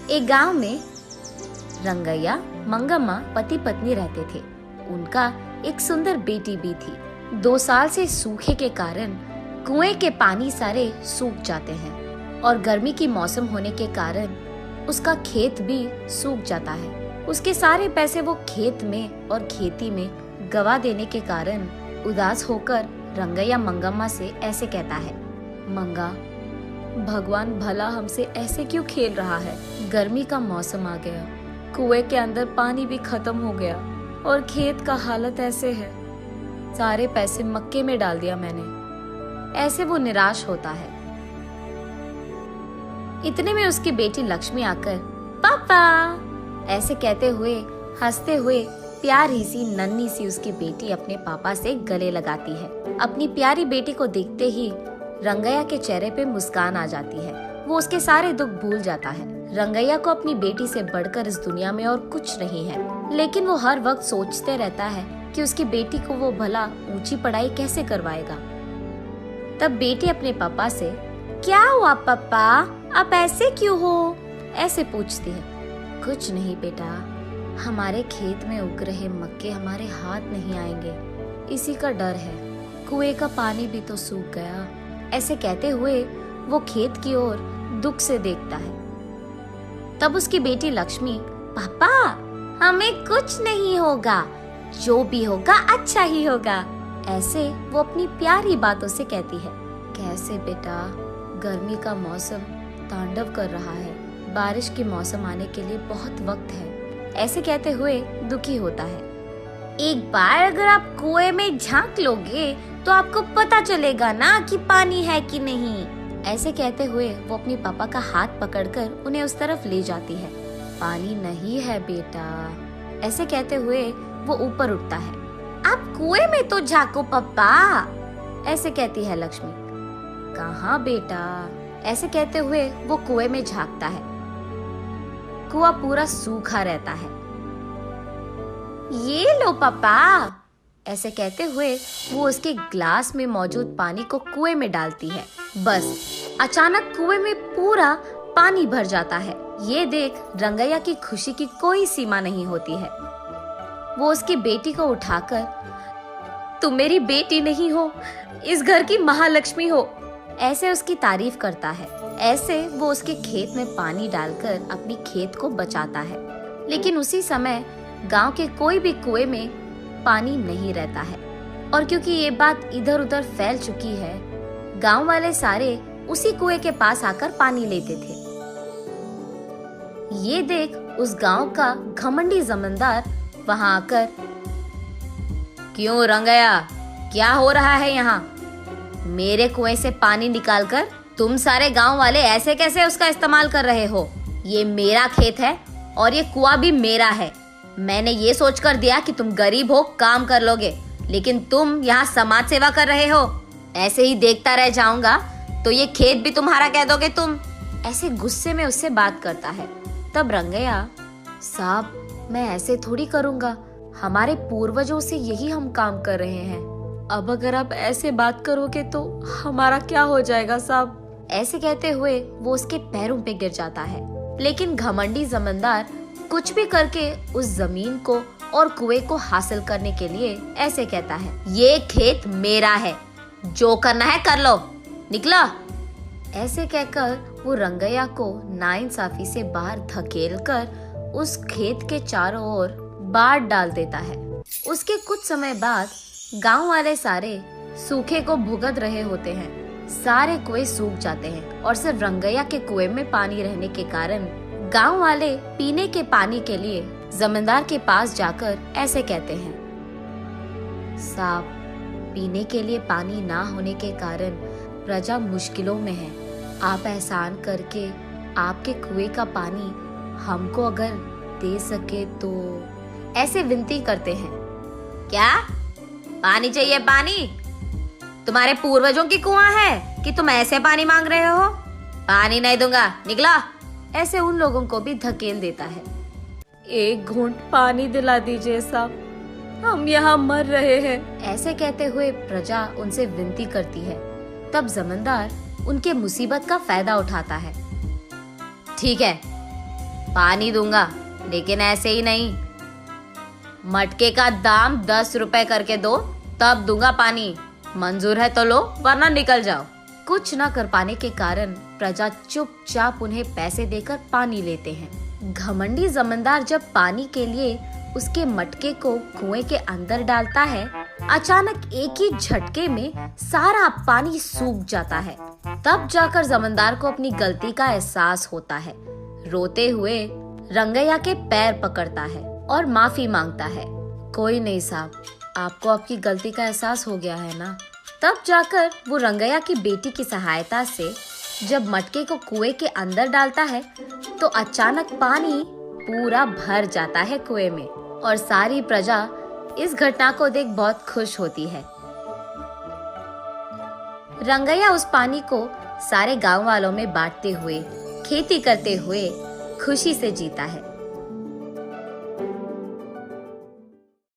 एक गांव में रंगैया मंगम्मा पति पत्नी रहते थे। उनका एक सुंदर बेटी भी थी। 2 साल से सूखे के कारण कुएं के पानी सारे सूख जाते हैं और गर्मी की मौसम होने के कारण उसका खेत भी सूख जाता है। उसके सारे पैसे वो खेत में और खेती में गवा देने के कारण उदास होकर रंगैया मंगम्मा से ऐसे कहता है, मंगा, भगवान भला हमसे ऐसे क्यों खेल रहा है। गर्मी का मौसम आ गया, कुएं के अंदर पानी भी खत्म हो गया और खेत का हालत ऐसे है। सारे पैसे मक्के में डाल दिया मैंने। ऐसे वो निराश होता है। इतने में उसकी बेटी लक्ष्मी आकर पापा ऐसे कहते हुए हंसते हुए प्यारी सी नन्ही सी उसकी बेटी अपने पापा से गले लगाती है। अपनी प्यारी बेटी को देखते ही रंगैया के चेहरे पे मुस्कान आ जाती है। वो उसके सारे दुख भूल जाता है। रंगैया को अपनी बेटी से बढ़कर इस दुनिया में और कुछ नहीं है, लेकिन वो हर वक्त सोचते रहता है कि उसकी बेटी को वो भला ऊंची पढ़ाई कैसे करवाएगा। तब बेटी अपने पापा से, क्या हुआ पापा, आप ऐसे क्यों हो, ऐसे पूछती है। कुछ नहीं बेटा, हमारे खेत में उग रहे मक्के हमारे हाथ नहीं आएंगे, इसी का डर है। कुएं का पानी भी तो सूख गया। ऐसे कहते हुए वो खेत की ओर दुख से देखता है। तब उसकी बेटी लक्ष्मी, पापा हमें कुछ नहीं होगा, जो भी होगा अच्छा ही होगा, ऐसे वो अपनी प्यारी बातों से कहती है। कैसे बेटा, गर्मी का मौसम तांडव कर रहा है, बारिश के मौसम आने के लिए बहुत वक्त है, ऐसे कहते हुए दुखी होता है। एक बार अगर आप कुएं में झांक लोगे तो आपको पता चलेगा ना कि पानी है कि नहीं। ऐसे कहते हुए वो अपने पापा का हाथ पकड़कर उन्हें उस तरफ ले जाती है। पानी नहीं है बेटा, ऐसे कहते हुए वो ऊपर उठता है। आप कुएं में तो झांको पापा, ऐसे कहती है लक्ष्मी। कहाँ बेटा, ऐसे कहते हुए वो कुएं में झांकता है। कुआं पूरा सूखा रहता है। ये लो पापा, ऐसे कहते हुए वो उसके ग्लास में मौजूद पानी को कुएं में डालती है। बस अचानक कुएं में पूरा पानी भर जाता है। ये देख रंगैया की खुशी की कोई सीमा नहीं होती है। वो उसकी बेटी को उठाकर, तुम मेरी बेटी नहीं हो, इस घर की महालक्ष्मी हो, ऐसे उसकी तारीफ करता है। ऐसे वो उसके खेत में पानी डालकर अपनी खेत को बचाता है। लेकिन उसी समय गांव के कोई भी कुएं में पानी नहीं रहता है, और क्योंकि ये बात इधर उधर फैल चुकी है, गांव वाले सारे उसी कुएं के पास आकर पानी लेते थे। ये देख उस गांव का घमंडी जमींदार वहां आकर, क्यों रंगैया, क्या हो रहा है यहाँ? मेरे कुएं से पानी निकालकर तुम सारे गांव वाले ऐसे कैसे उसका इस्तेमाल कर रहे हो? ये मेरा खेत है और ये कुआं भी मेरा है। मैंने ये सोचकर दिया कि तुम गरीब हो, काम कर लोगे, लेकिन तुम यहाँ समाज सेवा कर रहे हो। ऐसे ही देखता रह जाऊंगा तो ये खेत भी तुम्हारा कह दोगे तुम। ऐसे गुस्से में उससे बात करता है। तब रंगैया, साहब मैं ऐसे थोड़ी करूंगा, हमारे पूर्वजों से यही हम काम कर रहे हैं। अब अगर आप ऐसे बात करोगे तो हमारा क्या हो जाएगा साहब? ऐसे कहते हुए वो उसके पैरों पे गिर जाता है। लेकिन घमंडी जमींदार कुछ भी करके उस जमीन को और कुएं को हासिल करने के लिए ऐसे कहता है, ये खेत मेरा है, जो करना है कर लो, निकलो। ऐसे कहकर वो रंगैया को नाइंसाफी से बाहर धकेलकर उस खेत के चारों ओर बाढ़ डाल देता है। उसके कुछ समय बाद गांव वाले सारे सूखे को भुगत रहे होते हैं। सारे कुएं सूख जाते हैं और सिर्फ रंगैया के कुएं में पानी रहने के कारण गांव वाले पीने के पानी के लिए जमींदार के पास जाकर ऐसे कहते हैं, साहब पीने के लिए पानी ना होने के कारण प्रजा मुश्किलों में है। आप एहसान करके आपके कुएं का पानी हमको अगर दे सके तो, ऐसे विनती करते हैं। क्या पानी चाहिए? पानी तुम्हारे पूर्वजों की कुआं है कि तुम ऐसे पानी मांग रहे हो? पानी नहीं दूंगा, निकला। ऐसे उन लोगों को भी धकेल देता है। एक घूंट पानी दिला दीजिए साहब, हम यहाँ मर रहे हैं, ऐसे कहते हुए प्रजा उनसे विनती करती है। तब जमींदार उनके मुसीबत का फायदा उठाता है। ठीक है, पानी दूंगा, लेकिन ऐसे ही नहीं। मटके का दाम 10 रुपए करके दो, तब दूंगा पानी। मंजूर है तो लो, वरना निकल जाओ। कुछ न कर पाने के कारण प्रजा चुपचाप उन्हें पैसे देकर पानी लेते हैं। घमंडी जमींदार जब पानी के लिए उसके मटके को कुएं के अंदर डालता है, अचानक एक ही झटके में सारा पानी सूख जाता है। तब जाकर जमींदार को अपनी गलती का एहसास होता है। रोते हुए रंगैया के पैर पकड़ता है और माफी मांगता है। कोई नहीं साहब, आपको आपकी गलती का एहसास हो गया है ना। तब जाकर वो रंगैया की बेटी की सहायता से जब मटके को कुएं के अंदर डालता है तो अचानक पानी पूरा भर जाता है कुएं में और सारी प्रजा इस घटना को देख बहुत खुश होती है। रंगैया उस पानी को सारे गांव वालों में बांटते हुए, खेती करते हुए खुशी से जीता है।